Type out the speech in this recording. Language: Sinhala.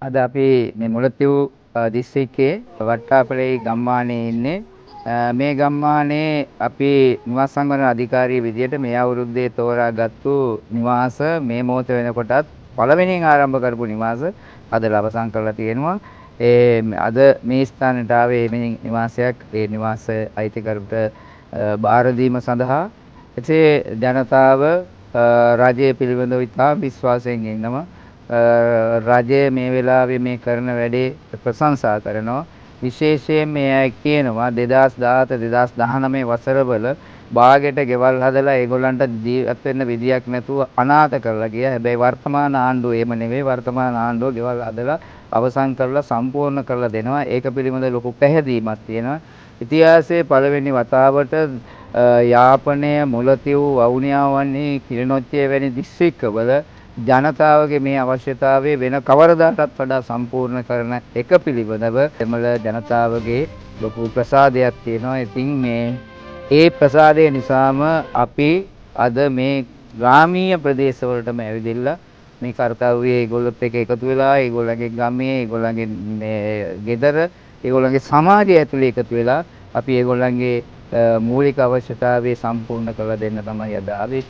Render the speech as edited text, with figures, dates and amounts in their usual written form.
අද අපි මේ මුලතිව් දිස්ත්‍රික්කයේ වට්ටාපලේ ගම්මානයේ ඉන්නේ. මේ ගම්මානයේ අපි නිවාස සංවර්ධන අධිකාරිය විදියට මේ අවුරුද්දේ තෝරාගත්තු නිවාස මේ මොහොත වෙනකොටත් පළවෙනියෙන් ආරම්භ කරපු නිවාස අද අවසන් කරලා තියෙනවා. අද මේ ස්ථානයට ආවේ මේ නිවාසයක් ඒ නිවාස අයිතිකරුට බාර දීම සඳහා. එසේ ජනතාව රජය පිළිබඳව ඉතා විශ්වාසයෙන් ඉන්නවා. රජය මේ වෙලාවේ මේ කරන වැඩේ ප්‍රශංසා කරනවා. විශේෂයෙන් මේ අය කියනවා 2017 2019 වසරවල බාගෙට ගෙවල් හදලා ඒගොල්ලන්ට ජීවත් වෙන්න විදියක් නැතුව අනාථ කරලා ගියා. හැබැයි වර්තමාන ආණ්ඩුව එහෙම නෙවෙයි. වර්තමාන ආණ්ඩුව ගෙවල් හදලා අවසන් කරලා සම්පූර්ණ කරලා දෙනවා. ඒක පිළිබඳ ලොකු පැහැදීමක් තියෙනවා. ඉතිහාසයේ පළවෙනි වතාවට යාපනය, මුලතිව්, වවුනියාව වන්නේ කිලිනොච්චිය වැනි දිස්ත්‍රික්කවල ජනතාවගේ මේ අවශ්‍යතාවය වෙන කවරදාටත් වඩා සම්පූර්ණ කරන එක පිළිබඳව දෙමළ ජනතාවගේ ලොකු ප්‍රසාදයක් තියෙනවා. ඉතින් ඒ ප්‍රසාදය නිසාම අපි අද මේ ග්‍රාමීය ප්‍රදේශවලටම ඇවිදilla මේ කාර්යය ඒගොල්ලොත් එක්ක එකතු වෙලා ඒගොල්ලන්ගේ ගමේ ඒගොල්ලන්ගේ ගෙදර ඒගොල්ලන්ගේ සමාජය ඇතුලේ එකතු වෙලා අපි ඒගොල්ලන්ගේ මූලික අවශ්‍යතාවය සම්පූර්ණ කරලා දෙන්න තමයි අද ආවේ.